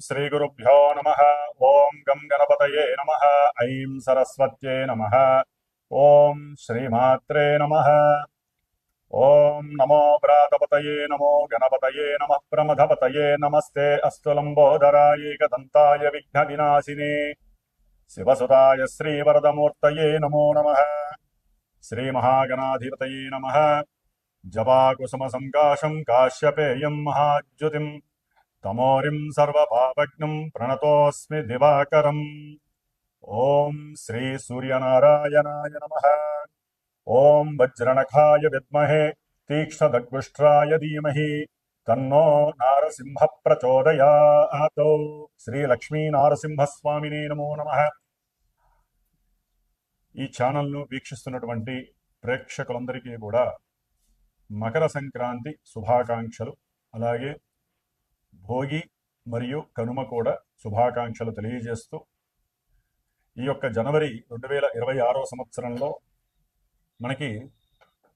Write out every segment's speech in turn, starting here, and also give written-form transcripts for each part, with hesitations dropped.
श्रीगुरुभ्यो नमः। ओं गं गणपतये नमः। ऐं सरस्वत्यै नमः। ओं श्रीमात्रे नमः। ओं नमो व्रातपतये नमो गणपतये नमः। प्रमथपतये नमस्ते अस्तु लम्बोदराय एकदन्ताय विघ्नविनाशिने शिवसुताय श्रीवरदमूर्तये नमो नमः। श्रीमहागणाधिपतये नमः। जपाकुसुमसङ्काशं काश्यपेयं महाद्युतिम् तमोरिं सर्वपापज्ञं प्रणतोऽस्मि दिवाकरम्। ॐ श्री सूर्यनारायणाय नमः। ॐ वज्रनखाय विद्महे तीक्ष्णदग्विष्ट्राय धीमहि तन्नो नारसिंह प्रचोदयात्। శ్రీ లక్ష్మీ నారసింహస్వామినే నమో నమః. ఈ ఛానల్ను వీక్షిస్తున్నటువంటి ప్రేక్షకులందరికీ కూడా మకర సంక్రాంతి శుభాకాంక్షలు, అలాగే భోగి మరియు కనుమ కూడా శుభాకాంక్షలు తెలియజేస్తూ, ఈ యొక్క జనవరి 2026 సంవత్సరంలో మనకి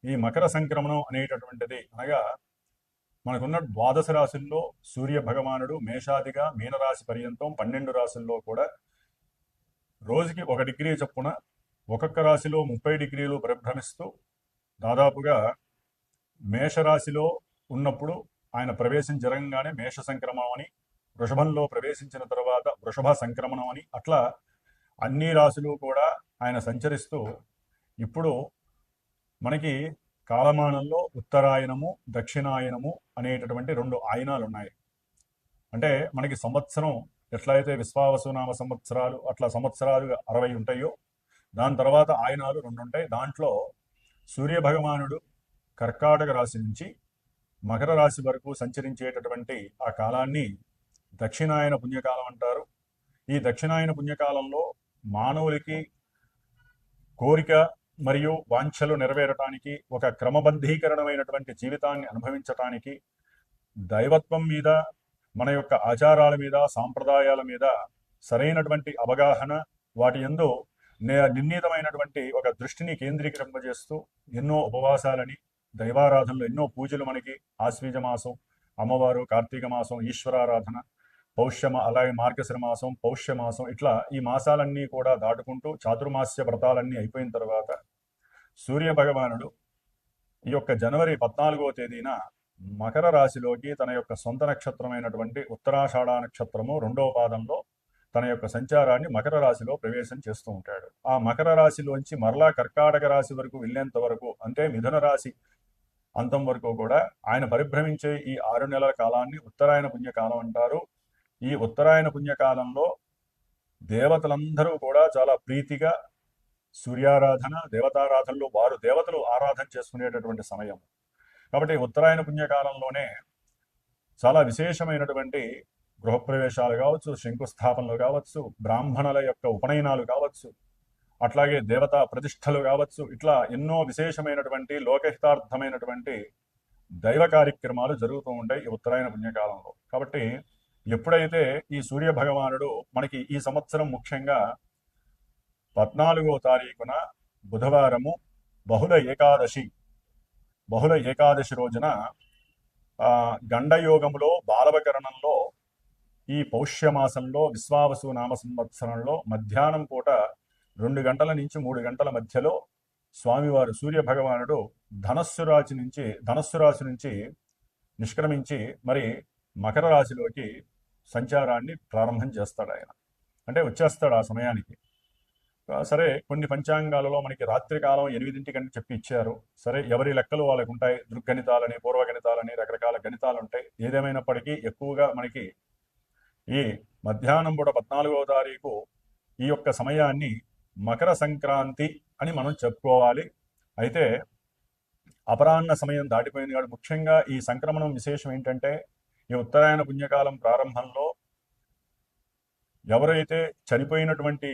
ఈ మకర సంక్రమణం అనేటటువంటిది, అనగా మనకున్న ద్వాదశ రాశుల్లో సూర్య భగవానుడు మేషాదిగా మీనరాశి పర్యంతం 12 రాశుల్లో కూడా రోజుకి 1 డిగ్రీ చొప్పున ఒక్కొక్క రాశిలో 30 డిగ్రీలు పరిభ్రమిస్తూ, దాదాపుగా మేషరాశిలో ఉన్నప్పుడు ఆయన ప్రవేశం జరగంగానే మేష సంక్రమణం అని, వృషభంలో ప్రవేశించిన తర్వాత వృషభ సంక్రమణం అని, అట్లా అన్ని రాశులు కూడా ఆయన సంచరిస్తూ, ఇప్పుడు మనకి కాలమానంలో ఉత్తరాయణము దక్షిణాయనము అనేటటువంటి 2 ఆయనాలు ఉన్నాయి. అంటే మనకి సంవత్సరం ఎట్లయితే విశ్వావసునామ సంవత్సరాలు అట్లా సంవత్సరాలు 60 ఉంటాయో, దాని తర్వాత ఆయనాలు 2 ఉంటాయి. దాంట్లో సూర్యభగవానుడు కర్కాటక రాశి నుంచి మకర రాశి వరకు సంచరించేటటువంటి ఆ కాలాన్ని దక్షిణాయన పుణ్యకాలం అంటారు. ఈ దక్షిణాయన పుణ్యకాలంలో మానవులకి కోరిక మరియు వాంఛలు నెరవేరటానికి, ఒక క్రమబద్ధీకరణమైనటువంటి జీవితాన్ని అనుభవించటానికి, దైవత్వం మీద, మన యొక్క ఆచారాల మీద, సాంప్రదాయాల మీద సరైనటువంటి అవగాహన, వాటి యందు నిర్ణీతమైనటువంటి ఒక దృష్టిని కేంద్రీకరింపజేస్తూ ఎన్నో ఉపవాసాలని, దైవారాధనలు, ఎన్నో పూజలు, మనకి ఆశ్వీజ మాసం, అమ్మవారు, కార్తీక మాసం, ఈశ్వరారాధన, అలాగే మార్గశిర మాసం, పౌష్య మాసం, ఇట్లా ఈ మాసాలన్నీ కూడా దాటుకుంటూ చాతుర్మాస్య వ్రతాలన్నీ అయిపోయిన తర్వాత సూర్య భగవానుడు ఈ యొక్క జనవరి 14వ తేదీన మకర రాశిలోకి తన యొక్క సొంత నక్షత్రమైనటువంటి ఉత్తరాషాఢ నక్షత్రము 2వ పాదంలో తన యొక్క సంచారాన్ని మకర రాశిలో ప్రవేశం చేస్తూ ఉంటాడు. ఆ మకర రాశిలోంచి మరలా కర్కాటక రాశి వరకు వెళ్ళేంత వరకు, అంటే మిథున రాశి అంతం వరకు కూడా ఆయన పరిభ్రమించే ఈ 6 నెలల కాలాన్ని ఉత్తరాయణ పుణ్యకాలం అంటారు. ఈ ఉత్తరాయణ పుణ్యకాలంలో దేవతలందరూ కూడా చాలా ప్రీతిగా సూర్యారాధన, దేవతారాధనలో వారు దేవతలు ఆరాధన చేసుకునేటటువంటి సమయం. కాబట్టి ఉత్తరాయణ పుణ్యకాలంలోనే చాలా విశేషమైనటువంటి గృహప్రవేశాలు కావచ్చు, శంకుస్థాపనలు కావచ్చు, బ్రాహ్మణుల యొక్క ఉపనయనాలు కావచ్చు, అట్లాగే దేవతా ప్రతిష్టలు కావచ్చు, ఇట్లా ఎన్నో విశేషమైనటువంటి లోకహితార్థమైనటువంటి దైవ కార్యక్రమాలు జరుగుతూ ఉంటాయి ఈ ఉత్తరాయణ పుణ్యకాలంలో. కాబట్టి ఎప్పుడైతే ఈ సూర్య భగవానుడు మనకి ఈ సంవత్సరం ముఖ్యంగా 14వ తారీఖున బుధవారము బహుళ ఏకాదశి రోజున గండయోగములో బాలవకరణంలో ఈ పౌష్యమాసంలో విశ్వావసు నామ సంవత్సరంలో మధ్యాహ్నం పూట 2 గంటల నుంచి 3 గంటల మధ్యలో స్వామివారు సూర్య భగవానుడు ధనస్సు రాశి నుంచి నిష్క్రమించి మరి మకర రాశిలోకి సంచారాన్ని ప్రారంభం చేస్తాడు. ఆయన అంటే వచ్చేస్తాడు ఆ సమయానికి. సరే, కొన్ని పంచాంగాలలో మనకి రాత్రి కాలం 8 చెప్పి ఇచ్చారు. సరే, ఎవరి లెక్కలు వాళ్ళకు ఉంటాయి. దృగ్గణితాలని, పూర్వగణితాలని, రకరకాల గణితాలు ఉంటాయి. ఏదేమైనప్పటికీ ఎక్కువగా మనకి ఈ మధ్యాహ్నం పూట 14వ తారీఖు ఈ యొక్క సమయాన్ని మకర సంక్రాంతి అని మనం చెప్పుకోవాలి. అయితే అపరాహ్న సమయం దాటిపోయింది కాబట్టి ముఖ్యంగా ఈ సంక్రమణం విశేషం ఏంటంటే, ఈ ఉత్తరాయణ పుణ్యకాలం ప్రారంభంలో ఎవరైతే చనిపోయినటువంటి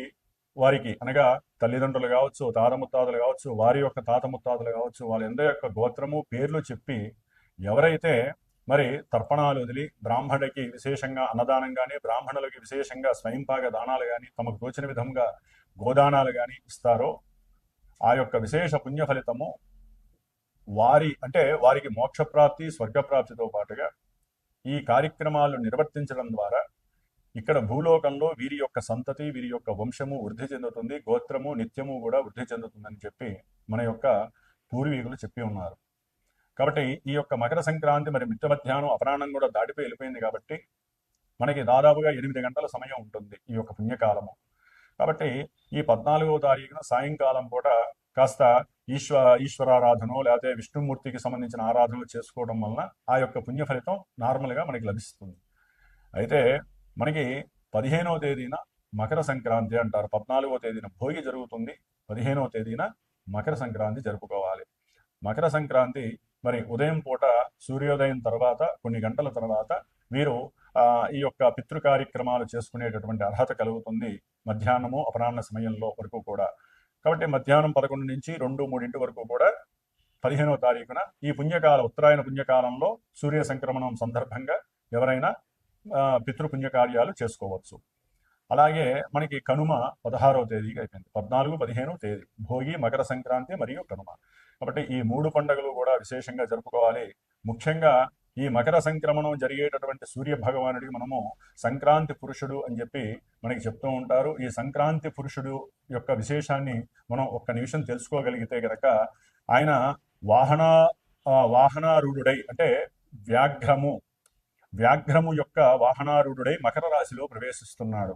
వారికి, అనగా తల్లిదండ్రులు కావచ్చు, తాత ముత్తాతలు కావచ్చు, వారి యొక్క తాత ముత్తాతలు కావచ్చు, వాళ్ళందరి యొక్క గోత్రము పేర్లు చెప్పి ఎవరైతే మరి తర్పణాలు వదిలి బ్రాహ్మణుడికి విశేషంగా అన్నదానం కానీ, బ్రాహ్మణులకి విశేషంగా స్వయంపాక దానాలు కానీ, తమకు తోచిన విధంగా గోదానాలు కానీ ఇస్తారో ఆ యొక్క విశేష పుణ్య ఫలితము వారికి మోక్షప్రాప్తి, స్వర్గప్రాప్తితో పాటుగా ఈ కార్యక్రమాలు నిర్వర్తించడం ద్వారా ఇక్కడ భూలోకంలో వీరి యొక్క సంతతి, వీరి యొక్క వంశము వృద్ధి చెందుతుంది, గోత్రము నిత్యము కూడా వృద్ధి చెందుతుందని చెప్పి మన యొక్క పూర్వీకులు చెప్పి ఉన్నారు. కాబట్టి ఈ యొక్క మకర సంక్రాంతి మరి మిట్ట మధ్యాహ్నం అపరాహ్నం కూడా దాటిపోయి వెళ్ళిపోయింది కాబట్టి మనకి దాదాపుగా 8 గంటల సమయం ఉంటుంది ఈ యొక్క పుణ్యకాలము. కాబట్టి ఈ 14వ తారీఖున సాయంకాలం పూట కాస్త ఈశ్వరారాధన లేకపోతే విష్ణుమూర్తికి సంబంధించిన ఆరాధనలు చేసుకోవడం వలన ఆ యొక్క పుణ్య ఫలితం నార్మల్గా మనకి లభిస్తుంది. అయితే మనకి 15వ తేదీన మకర సంక్రాంతి అంటారు. 14వ తేదీన భోగి జరుగుతుంది, 15వ తేదీన మకర సంక్రాంతి జరుపుకోవాలి. మకర సంక్రాంతి మరి ఉదయం పూట సూర్యోదయం తర్వాత కొన్ని గంటల తర్వాత వీరు ఈ యొక్క పితృ కార్యక్రమాలు చేసుకునేటటువంటి అర్హత కలుగుతుంది మధ్యాహ్నము అపరాహ్న సమయంలో వరకు కూడా. కాబట్టి మధ్యాహ్నం 11 నుంచి 2-3 వరకు కూడా 15వ తారీఖున ఈ పుణ్యకాల ఉత్తరాయణ పుణ్యకాలంలో సూర్య సంక్రమణం సందర్భంగా ఎవరైనా పితృపుణ్యకార్యాలు చేసుకోవచ్చు. అలాగే మనకి కనుమ 16వ తేదీకి అయిపోయింది. 14, 15వ తేదీ భోగి, మకర సంక్రాంతి మరియు కనుమ. కాబట్టి ఈ 3 పండుగలు కూడా విశేషంగా జరుపుకోవాలి. ముఖ్యంగా ఈ మకర సంక్రమణం జరిగేటటువంటి సూర్య భగవానుడికి మనము సంక్రాంతి పురుషుడు అని చెప్పి మనకి చెప్తూ ఉంటారు. ఈ సంక్రాంతి పురుషుడు యొక్క విశేషాన్ని మనం ఒక్క నిమిషం తెలుసుకోగలిగితే గనక ఆయన వాహనారూఢుడై అంటే వ్యాఘ్రము యొక్క వాహనారూఢుడై మకర రాశిలో ప్రవేశిస్తున్నాడు.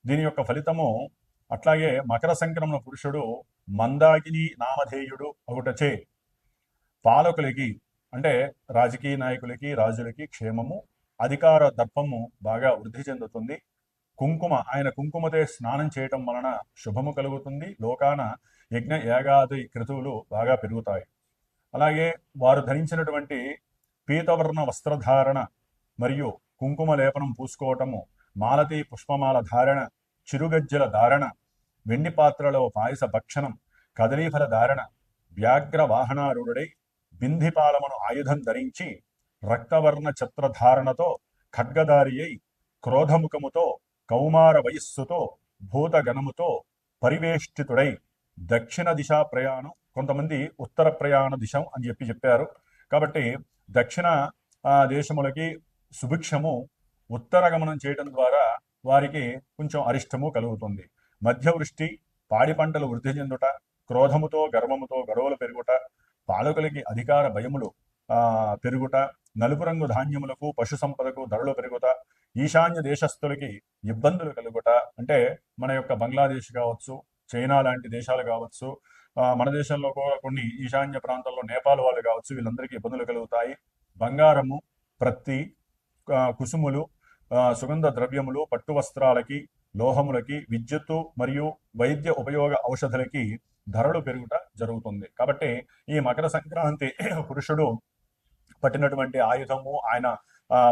దీని యొక్క ఫలితము అట్లాగే మకర సంక్రమణ పురుషుడు మందాకిని నామధేయుడు ఒకటచే పాలకులకి అంటే రాజకీయ నాయకులకి, రాజులకి క్షేమము, అధికార దర్పము బాగా వృద్ధి చెందుతుంది. ఆయన కుంకుమతే స్నానం చేయటం వలన శుభము కలుగుతుంది. లోకాన యజ్ఞ యాగాది క్రతువులు బాగా పెరుగుతాయి. అలాగే వారు ధరించినటువంటి పీతవర్ణ వస్త్రధారణ మరియు కుంకుమ లేపనం పూసుకోవటము, మాలతీ పుష్పమాల ధారణ, చిరుగజ్జల ధారణ, వెండి పాత్రలో పాయస భక్షణం, కదలీఫల ధారణ, వ్యాఘ్ర వాహనారూఢుడై బింధిపాలమును ఆయుధం ధరించి రక్తవర్ణ ఛత్రధారణతో ఖడ్గధారి అయి క్రోధముఖముతో కౌమార వయస్సుతో భూతగణముతో పరివేష్టితుడై దక్షిణ దిశా ప్రయాణం, కొంతమంది ఉత్తర ప్రయాణ దిశం అని చెప్పారు. కాబట్టి దక్షిణ దేశములకి సుభిక్షము, ఉత్తర గమనం చేయడం ద్వారా వారికి కొంచెం అరిష్టము కలుగుతుంది. మధ్యవృష్టి, పాడి పంటలు వృద్ధి చెందుట, క్రోధముతో గర్వముతో గొడవలు పెరుగుట, పాలకులకి అధికార భయములు పెరుగుట, నలుపు రంగు ధాన్యములకు పశు సంపదకు ధరలు పెరుగుట, ఈశాన్య దేశస్థులకి ఇబ్బందులు కలుగుట అంటే మన యొక్క బంగ్లాదేశ్ కావచ్చు, చైనా లాంటి దేశాలు కావచ్చు, మన దేశంలో కూడా కొన్ని ఈశాన్య ప్రాంతాల్లో నేపాల్ వాళ్ళు కావచ్చు, వీళ్ళందరికీ ఇబ్బందులు కలుగుతాయి. బంగారము, ప్రత్తి, కుసుములు, సుగంధ ద్రవ్యములు, పట్టు వస్త్రాలకి, లోహములకి, విద్యుత్తు మరియు వైద్య ఉపయోగ ఔషధులకి ధరలు పెరుగుట జరుగుతుంది. కాబట్టి ఈ మకర సంక్రాంతి పురుషుడు పట్టినటువంటి ఆయుధము, ఆయన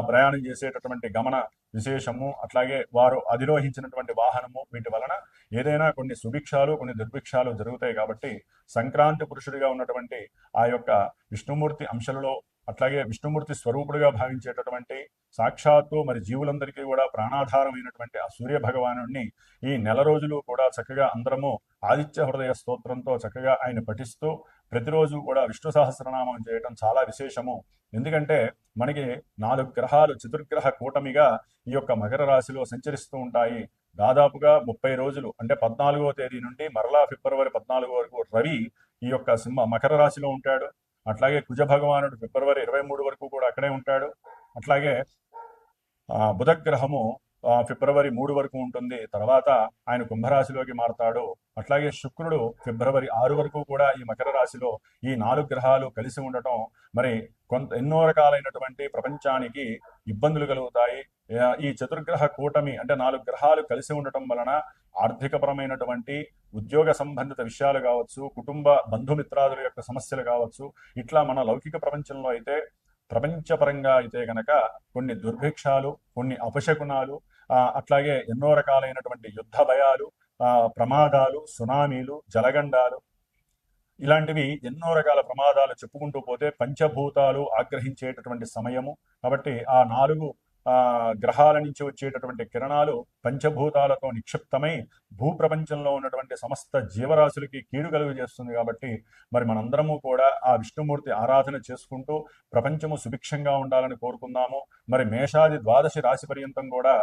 ప్రయాణం చేసేటటువంటి గమన విశేషము, అట్లాగే వారు అధిరోహించినటువంటి వాహనము, వీటి వలన ఏదైనా కొన్ని సుభిక్షాలు కొన్ని దుర్భిక్షాలు జరుగుతాయి. కాబట్టి సంక్రాంతి పురుషుడిగా ఉన్నటువంటి ఆ యొక్క విష్ణుమూర్తి అంశలలో అట్లాగే విష్ణుమూర్తి స్వరూపుడుగా భావించేటటువంటి సాక్షాత్తు మరి జీవులందరికీ కూడా ప్రాణాధారమైనటువంటి ఆ సూర్య భగవానుడిని ఈ నెల రోజులు కూడా చక్కగా అందరము ఆదిత్య హృదయ స్తోత్రంతో చక్కగా ఆయన పఠిస్తూ ప్రతిరోజు కూడా విష్ణు సహస్రనామం చేయటం చాలా విశేషము. ఎందుకంటే మనకి 4 గ్రహాలు చతుర్గ్రహ కూటమిగా ఈ యొక్క మకర రాశిలో సంచరిస్తూ ఉంటాయి. దాదాపుగా 30 రోజులు అంటే 14వ తేదీ నుండి మరలా ఫిబ్రవరి 14 వరకు రవి ఈ యొక్క మకర రాశిలో ఉంటాడు. అట్లాగే కుజ భగవానుడు ఫిబ్రవరి 23 వరకు కూడా అక్కడే ఉంటాడు. అట్లాగే బుధగ్రహము ఫిబ్రవరి 3 వరకు ఉంటుంది, తర్వాత ఆయన కుంభరాశిలోకి మారతాడు. అట్లాగే శుక్రుడు ఫిబ్రవరి 6 వరకు కూడా ఈ మకర రాశిలో ఈ 4 గ్రహాలు కలిసి ఉండటం మరి ఎన్నో రకాలైనటువంటి ప్రపంచానికి ఇబ్బందులు కలుగుతాయి. ఈ చతుర్గ్రహ కూటమి అంటే 4 గ్రహాలు కలిసి ఉండటం వలన ఆర్థికపరమైనటువంటి ఉద్యోగ సంబంధిత విషయాలు కావచ్చు, కుటుంబ బంధుమిత్రాదుల యొక్క సమస్యలు కావచ్చు, ఇట్లా మన లౌకిక ప్రపంచంలో అయితే ప్రపంచపరంగా అయితే గనక కొన్ని దుర్భిక్షాలు, కొన్ని అపశకునాలు, అట్లాగే ఎన్నో రకాలైనటువంటి యుద్ధ భయాలు, ప్రమాదాలు, సునామీలు, జలగండాలు, ఇలాంటివి ఎన్నో రకాల ప్రమాదాలు చెప్పుకుంటూ పోతే పంచభూతాలు ఆగ్రహించేటటువంటి సమయము. కాబట్టి ఆ 4 గ్రహాల నుంచి వచ్చేటటువంటి కిరణాలు పంచభూతాలతో నిక్షిప్తమై భూప్రపంచంలో ఉన్నటువంటి సమస్త జీవరాశులకి కీడు కలుగు చేస్తుంది. కాబట్టి మరి మనందరము కూడా ఆ విష్ణుమూర్తి ఆరాధన చేసుకుంటూ ప్రపంచము సుభిక్షంగా ఉండాలని కోరుకుందాము. మరి మేషాది 12 రాశి పర్యంతం కూడా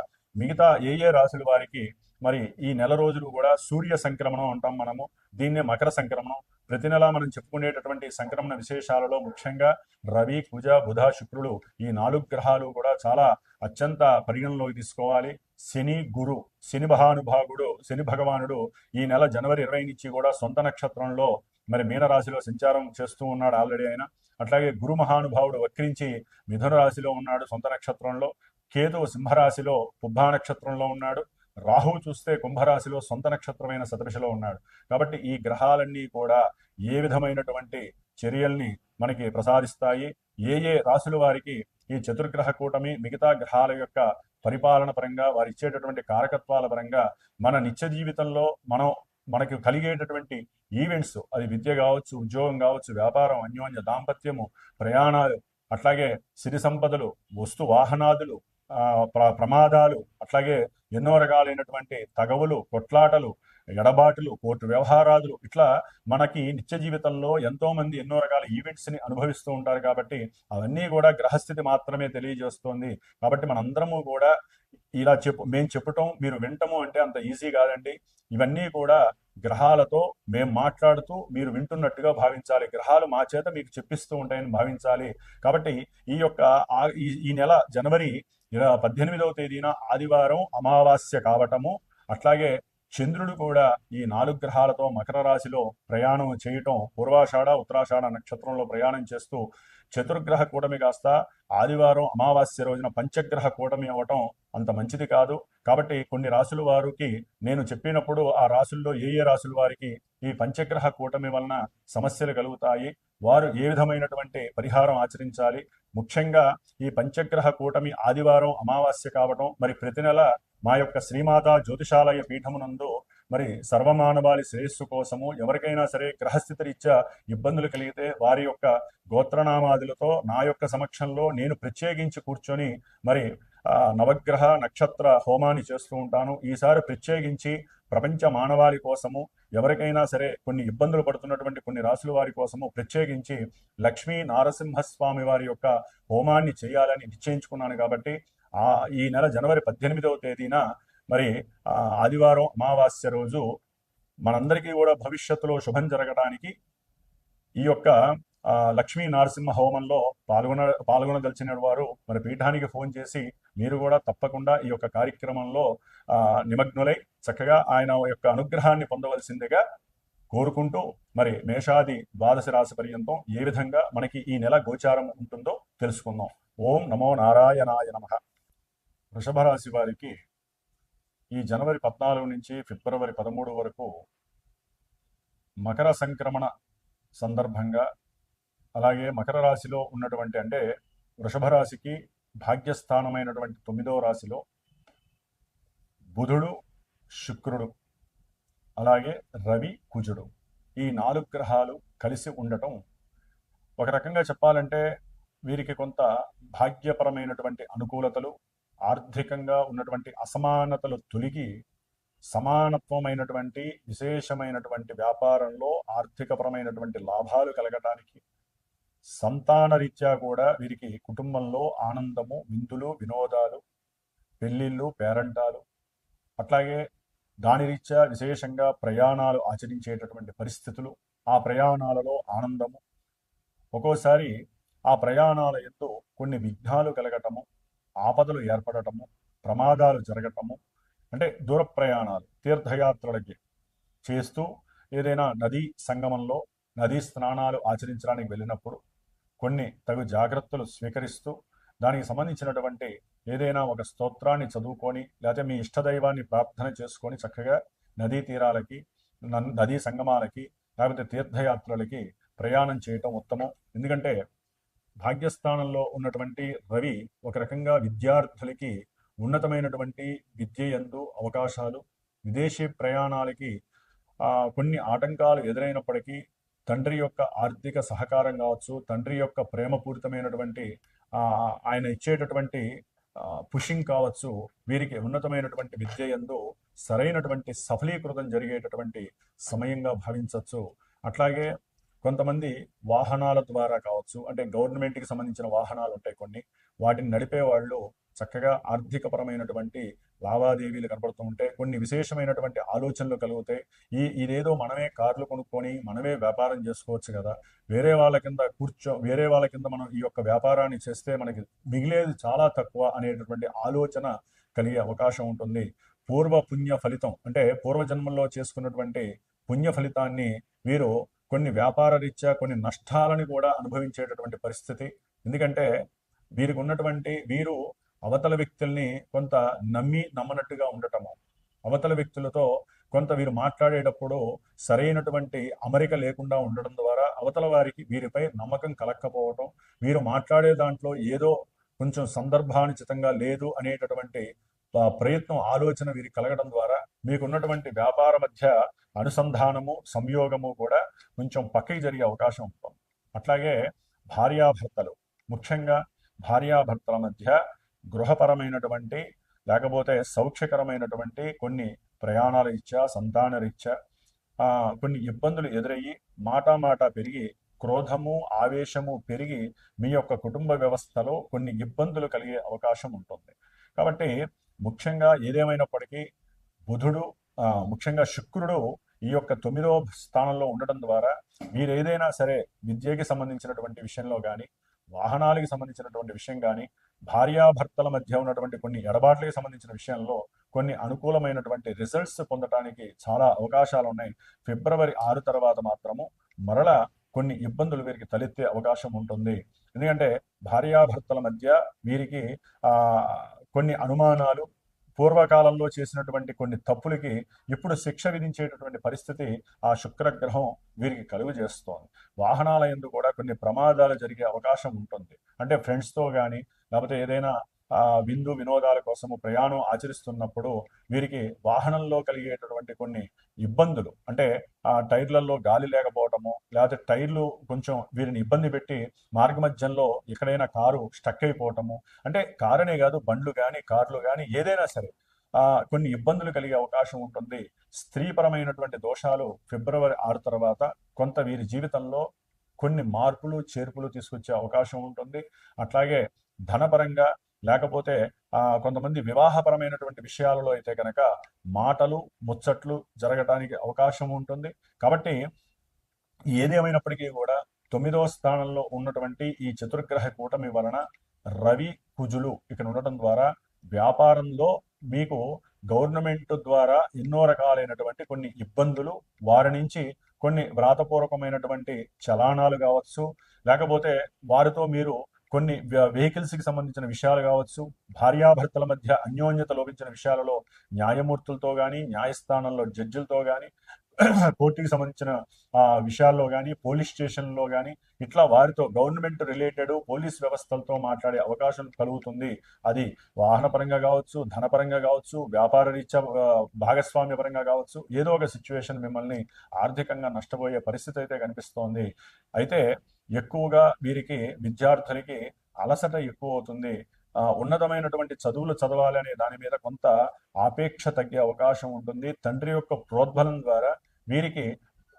మిగతా ఏ రాశుల వారికి మరి ఈ నెల రోజులు కూడా సూర్య సంక్రమణం అంటాం మనము. దీన్నే మకర సంక్రమణం. ప్రతి నెల మనం చెప్పుకునేటటువంటి సంక్రమణ విశేషాలలో ముఖ్యంగా రవి, కుజ, బుధ, శుక్రుడు ఈ 4 గ్రహాలు కూడా చాలా అత్యంత పరిగణలోకి తీసుకోవాలి. శని, గురు, శని భగవానుడు ఈ నెల జనవరి 20 నుంచి కూడా సొంత నక్షత్రంలో మరి మీనరాశిలో సంచారం చేస్తూ ఉన్నాడు ఆల్రెడీ ఆయన. అట్లాగే గురు మహానుభావుడు వక్రించి మిథున రాశిలో ఉన్నాడు సొంత నక్షత్రంలో. కేతువు సింహరాశిలో పుబ్బా నక్షత్రంలో ఉన్నాడు. రాహువు చూస్తే కుంభరాశిలో సొంత నక్షత్రమైన శతభిషలో ఉన్నాడు. కాబట్టి ఈ గ్రహాలన్నీ కూడా ఏ విధమైనటువంటి చర్యల్ని మనకి ప్రసాదిస్తాయి, ఏ రాశుల వారికి ఈ చతుర్గ్రహ కూటమి మిగతా గ్రహాల యొక్క పరిపాలన పరంగా వారు ఇచ్చేటటువంటి కారకత్వాల పరంగా మన నిత్య జీవితంలో మనకి కలిగేటటువంటి ఈవెంట్స్, అది విద్య కావచ్చు, ఉద్యోగం కావచ్చు, వ్యాపారం, అన్యోన్య దాంపత్యము, ప్రయాణాలు, అట్లాగే సిరి సంపదలు, వస్తు వాహనాదులు, ప్రమాదాలు, అట్లాగే ఎన్నో రకాలైనటువంటి తగవులు, కొట్లాటలు, ఎడబాటులు, కోర్టు వ్యవహారాదులు, ఇట్లా మనకి నిత్య జీవితంలో ఎంతో మంది ఎన్నో రకాల ఈవెంట్స్ ని అనుభవిస్తూ ఉంటారు. కాబట్టి అవన్నీ కూడా గ్రహస్థితి మాత్రమే తెలియజేస్తోంది. కాబట్టి మనందరము కూడా ఇలా మేము చెప్పటం మీరు వింటము అంటే అంత ఈజీ కాదండి. ఇవన్నీ కూడా గ్రహాలతో మేము మాట్లాడుతూ మీరు వింటున్నట్టుగా భావించాలి. గ్రహాలు మా చేత మీకు చెప్పిస్తూ ఉంటాయని భావించాలి. కాబట్టి ఈ నెల జనవరి 18వ తేదీన ఆదివారం అమావాస్య కావటము, అట్లాగే చంద్రుడు కూడా ఈ 4 గ్రహాలతో మకర రాశిలో ప్రయాణం చేయటం, పూర్వాషాఢ ఉత్తరాషాఢ నక్షత్రంలో ప్రయాణం చేస్తూ చతుర్గ్రహ కూటమి కాస్త ఆదివారం అమావాస్య రోజున పంచగ్రహ కూటమి అవ్వటం అంత మంచిది కాదు. కాబట్టి కొన్ని రాశుల వారికి నేను చెప్పినప్పుడు ఆ రాశుల్లో ఏ రాశుల వారికి ఈ పంచగ్రహ కూటమి వలన సమస్యలు కలుగుతాయి, వారు ఏ విధమైనటువంటి పరిహారం ఆచరించాలి, ముఖ్యంగా ఈ పంచగ్రహ కూటమి ఆదివారం అమావాస్య కావటం, మరి ప్రతి నెల మా యొక్క శ్రీమాత జ్యోతిషాలయ పీఠమునందు మరి సర్వమానవాళి శ్రేయస్సు కోసము ఎవరికైనా సరే గ్రహస్థితి రీత్యా ఇబ్బందులు కలిగితే వారి యొక్క గోత్రనామాదులతో నా యొక్క సమక్షంలో నేను ప్రత్యేకించి కూర్చొని మరి నవగ్రహ నక్షత్ర హోమాన్ని చేస్తూ ఉంటాను. ఈసారి ప్రత్యేకించి ప్రపంచ మానవాళి కోసము ఎవరికైనా సరే కొన్ని ఇబ్బందులు పడుతున్నటువంటి కొన్ని రాశుల వారి కోసము ప్రత్యేకించి లక్ష్మీ నారసింహస్వామి వారి యొక్క హోమాన్ని చేయాలని నిశ్చయించుకున్నాను. కాబట్టి ఈ నెల జనవరి 18వ తేదీన మరి ఆదివారం అమావాస్య రోజు మనందరికీ కూడా భవిష్యత్తులో శుభం జరగడానికి ఈ యొక్క లక్ష్మీ నరసింహ హోమంలో పాల్గొనదలిచిన వారు మరి పీఠానికి ఫోన్ చేసి మీరు కూడా తప్పకుండా ఈ యొక్క కార్యక్రమంలో నిమగ్నులై చక్కగా ఆయన యొక్క అనుగ్రహాన్ని పొందవలసిందిగా కోరుకుంటూ మరి మేషాది ద్వాదశ రాశి పర్యంతం ఏ విధంగా మనకి ఈ నెల గోచారం ఉంటుందో తెలుసుకుందాం. ఓం నమో నారాయణాయ నమః. వృషభ రాశి వారికి ఈ జనవరి 14 నుంచి ఫిబ్రవరి 13 వరకు మకర సంక్రమణ సందర్భంగా, అలాగే మకర రాశిలో ఉన్నటువంటి అంటే వృషభ రాశికి భాగ్యస్థానమైనటువంటి 9వ రాశిలో బుధుడు, శుక్రుడు, అలాగే రవి, కుజుడు ఈ 4 గ్రహాలు కలిసి ఉండటం ఒక రకంగా చెప్పాలంటే వీరికి కొంత భాగ్యపరమైనటువంటి అనుకూలతలు, ఆర్థికంగా ఉన్నటువంటి అసమానతలు తొలగి సమానత్వమైనటువంటి విశేషమైనటువంటి వ్యాపారంలో ఆర్థికపరమైనటువంటి లాభాలు కలగటానికి, సంతాన రీత్యా కూడా వీరికి కుటుంబంలో ఆనందము, విందులు, వినోదాలు, పెళ్లిళ్ళు, పేరంటాలు, అట్లాగే దాని రీత్యా విశేషంగా ప్రయాణాలు ఆచరించేటటువంటి పరిస్థితులు, ఆ ప్రయాణాలలో ఆనందము, ఒక్కోసారి ఆ ప్రయాణాల యందు కొన్ని విఘ్నాలు కలగటము, ఆపదలు ఏర్పడటము, ప్రమాదాలు జరగటము, అంటే దూర ప్రయాణాలు తీర్థయాత్రలకి చేస్తూ ఏదైనా నదీ సంగమంలో నదీ స్నానాలు ఆచరించడానికి వెళ్ళినప్పుడు కొన్ని తగు జాగ్రత్తలు స్వీకరిస్తూ దానికి సంబంధించినటువంటి ఏదైనా ఒక స్తోత్రాన్ని చదువుకొని లేకపోతే మీ ఇష్టదైవాన్ని ప్రార్థన చేసుకొని చక్కగా నదీ తీరాలకి, నదీ సంగమాలకి, లేకపోతే తీర్థయాత్రలకి ప్రయాణం చేయటం ఉత్తమం. ఎందుకంటే భాగ్యస్థానంలో ఉన్నటువంటి రవి ఒక రకంగా విద్యార్థులకి ఉన్నతమైనటువంటి విద్య యందు అవకాశాలు, విదేశీ ప్రయాణాలకి కొన్ని ఆటంకాలు ఎదురైనప్పటికీ తండ్రి యొక్క ఆర్థిక సహకారం కావచ్చు, తండ్రి యొక్క ప్రేమపూరితమైనటువంటి ఆయన ఇచ్చేటటువంటి పుషింగ్ కావచ్చు, వీరికి ఉన్నతమైనటువంటి విద్య యందు సరైనటువంటి సఫలీకృతం జరిగేటటువంటి సమయంగా భావించవచ్చు. అట్లాగే కొంతమంది వాహనాల ద్వారా కావచ్చు, అంటే గవర్నమెంట్కి సంబంధించిన వాహనాలు ఉంటాయి కొన్ని, వాటిని నడిపే వాళ్ళు చక్కగా ఆర్థికపరమైనటువంటి లావాదేవీలు కనబడుతూ ఉంటే కొన్ని విశేషమైనటువంటి ఆలోచనలు కలుగుతాయి. ఇదేదో మనమే కార్లు కొనుక్కొని మనమే వ్యాపారం చేసుకోవచ్చు కదా, వేరే వాళ్ళ కింద మనం ఈ యొక్క వ్యాపారాన్ని చేస్తే మనకి మిగిలేది చాలా తక్కువ అనేటటువంటి ఆలోచన కలిగే అవకాశం ఉంటుంది. పూర్వ పుణ్య ఫలితం అంటే పూర్వజన్మల్లో చేసుకున్నటువంటి పుణ్య ఫలితాన్ని వీరు కొన్ని వ్యాపార రీత్యా కొన్ని నష్టాలని కూడా అనుభవించేటటువంటి పరిస్థితి. ఎందుకంటే వీరు అవతల వ్యక్తుల్ని కొంత నమ్మనట్టుగా ఉండటము, అవతల వ్యక్తులతో కొంత వీరు మాట్లాడేటప్పుడు సరైనటువంటి అమరిక లేకుండా ఉండడం ద్వారా అవతల వారికి వీరిపై నమ్మకం కలక్కపోవటం, వీరు మాట్లాడే దాంట్లో ఏదో కొంచెం సందర్భానుచితంగా లేదు అనేటటువంటి ప్రయత్నం ఆలోచన వీరికి కలగడం ద్వారా మీకున్నటువంటి వ్యాపార మధ్య అనుసంధానము సంయోగము కూడా కొంచెం పక్కకి జరిగే అవకాశం ఉంటుంది. అట్లాగే భార్యాభర్తలు, ముఖ్యంగా భార్యాభర్తల మధ్య గృహపరమైనటువంటి లేకపోతే సౌఖ్యకరమైనటువంటి కొన్ని ప్రయాణాల రీత్యా సంతాన రీత్యా కొన్ని ఇబ్బందులు ఎదురయ్యి మాట పెరిగి క్రోధము ఆవేశము పెరిగి మీ యొక్క కుటుంబ వ్యవస్థలో కొన్ని ఇబ్బందులు కలిగే అవకాశం ఉంటుంది. కాబట్టి ముఖ్యంగా ఏదేమైనప్పటికీ బుధుడు ముఖ్యంగా శుక్రుడు ఈ యొక్క 9వ స్థానంలో ఉండటం ద్వారా మీరు ఏదైనా సరే విద్యకి సంబంధించినటువంటి విషయంలో కానీ, వాహనాలకి సంబంధించినటువంటి విషయం కానీ, భార్యాభర్తల మధ్య ఉన్నటువంటి కొన్ని ఎడబాట్లకి సంబంధించిన విషయంలో కొన్ని అనుకూలమైనటువంటి రిజల్ట్స్ పొందడానికి చాలా అవకాశాలు ఉన్నాయి. ఫిబ్రవరి 6 తర్వాత మాత్రము మరలా కొన్ని ఇబ్బందులు వీరికి తలెత్తే అవకాశం ఉంటుంది. ఎందుకంటే భార్యాభర్తల మధ్య వీరికి కొన్ని అనుమానాలు, పూర్వకాలంలో చేసినటువంటి కొన్ని తప్పులకి ఇప్పుడు శిక్ష విధించేటటువంటి పరిస్థితి ఆ శుక్రగ్రహం వీరికి కలుగు చేస్తోంది. వాహనాల యందు కూడా కొన్ని ప్రమాదాలు జరిగే అవకాశం ఉంటుంది. అంటే ఫ్రెండ్స్తో కానీ లేకపోతే ఏదైనా విందు వినోదాల కోసము ప్రయాణం ఆచరిస్తున్నప్పుడు వీరికి వాహనంలో కలిగేటటువంటి కొన్ని ఇబ్బందులు, అంటే టైర్లలో గాలి లేకపోవటము, లేకపోతే టైర్లు కొంచెం వీరిని ఇబ్బంది పెట్టి మార్గమధ్యంలో ఎక్కడైనా కారు స్టక్ అయిపోవటము, అంటే కారనే కాదు బండ్లు కానీ కార్లు కానీ ఏదైనా సరే కొన్ని ఇబ్బందులు కలిగే అవకాశం ఉంటుంది. స్త్రీపరమైనటువంటి దోషాలు ఫిబ్రవరి 6 తర్వాత కొంత వీరి జీవితంలో కొన్ని మార్పులు చేర్పులు తీసుకొచ్చే అవకాశం ఉంటుంది. అట్లాగే ధనపరంగా లేకపోతే కొంతమంది వివాహపరమైనటువంటి విషయాలలో అయితే కనుక మాటలు ముచ్చట్లు జరగటానికి అవకాశం ఉంటుంది. కాబట్టి ఏదేమైనప్పటికీ కూడా 9వ స్థానంలో ఉన్నటువంటి ఈ చతుర్గ్రహ కూటమి వలన రవి కుజులు ఇక్కడ ఉండటం ద్వారా వ్యాపారంలో మీకు గవర్నమెంట్ ద్వారా ఎన్నో రకాలైనటువంటి కొన్ని ఇబ్బందులు, వారి నుంచి కొన్ని వ్రాతపూర్వకమైనటువంటి చలానాలు కావచ్చు, లేకపోతే వారితో మీరు కొన్ని వెహికల్స్కి సంబంధించిన విషయాలు కావచ్చు, భార్యాభర్తల మధ్య అన్యోన్యత లోపించిన విషయాలలో న్యాయమూర్తులతో కానీ, న్యాయస్థానంలో జడ్జిలతో కానీ, కోర్టుకి సంబంధించిన విషయాల్లో కానీ, పోలీస్ స్టేషన్లో కానీ ఇట్లా వారితో గవర్నమెంట్ రిలేటెడ్ పోలీస్ వ్యవస్థలతో మాట్లాడే అవకాశం కలుగుతుంది. అది వాహనపరంగా కావచ్చు, ధనపరంగా కావచ్చు, వ్యాపార రీత్యా భాగస్వామ్య పరంగా కావచ్చు, ఏదో ఒక సిచ్యువేషన్ మిమ్మల్ని ఆర్థికంగా నష్టపోయే పరిస్థితి అయితే కనిపిస్తోంది. అయితే ఎక్కువగా వీరికి విద్యార్థులకి అలసట ఎక్కువ అవుతుంది. ఉన్నతమైనటువంటి చదువులు చదవాలి అనే దాని మీద కొంత ఆపేక్ష తగ్గే అవకాశం ఉంటుంది. తండ్రి యొక్క ప్రోద్బలం ద్వారా వీరికి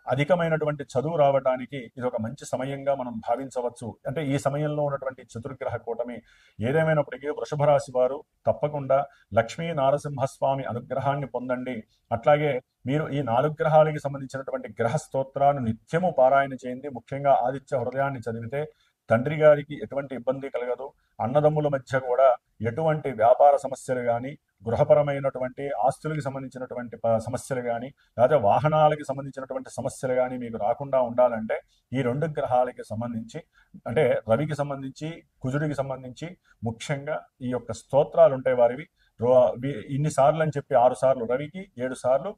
అధికమైనటువంటి చదువు రావడానికి ఇది ఒక మంచి సమయంగా మనం భావించవచ్చు. అంటే ఈ సమయంలో ఉన్నటువంటి చతుర్గ్రహ కూటమి ఏదేమైనప్పటికీ వృషభ రాశి వారు తప్పకుండా లక్ష్మీ నారసింహస్వామి అనుగ్రహాన్ని పొందండి. అట్లాగే మీరు ఈ 4 గ్రహాలకి సంబంధించినటువంటి గ్రహ స్తోత్రాన్ని నిత్యము పారాయణ చేయండి. ముఖ్యంగా ఆదిత్య హృదయాన్ని చదివితే తండ్రి గారికి ఎటువంటి ఇబ్బంది కలగదు. అన్నదమ్ముల మధ్య కూడా ఎటువంటి వ్యాపార సమస్యలు కానీ, గృహపరమైనటువంటి ఆస్తులకు సంబంధించినటువంటి సమస్యలు కానీ, లేదా వాహనాలకి సంబంధించినటువంటి సమస్యలు కానీ మీకు రాకుండా ఉండాలంటే ఈ 2 గ్రహాలకి సంబంధించి, అంటే రవికి సంబంధించి కుజుడికి సంబంధించి ముఖ్యంగా ఈ యొక్క స్తోత్రాలు ఉంటాయి వారివి. ఇన్ని సార్లు అని చెప్పి 6 సార్లు రవికి, 7 సార్లు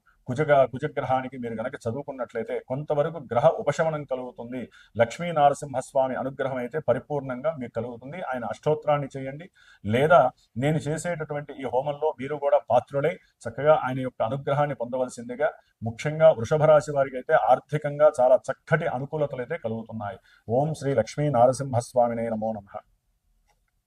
కుజగ్రహానికి మీరు గనక చదువుకున్నట్లయితే కొంతవరకు గ్రహ ఉపశమనం కలుగుతుంది. లక్ష్మీ నారసింహస్వామి అనుగ్రహం అయితే పరిపూర్ణంగా మీకు కలుగుతుంది. ఆయన అష్టోత్తరాన్ని చేయండి, లేదా నేను చేసేటటువంటి ఈ హోమంలో మీరు కూడా పాత్రులై చక్కగా ఆయన యొక్క అనుగ్రహాన్ని పొందవలసిందిగా. ముఖ్యంగా వృషభ రాశి వారికి అయితే ఆర్థికంగా చాలా చక్కటి అనుకూలతలు అయితే కలుగుతున్నాయి. ఓం శ్రీ లక్ష్మీ నారసింహస్వామినే నమో నమః.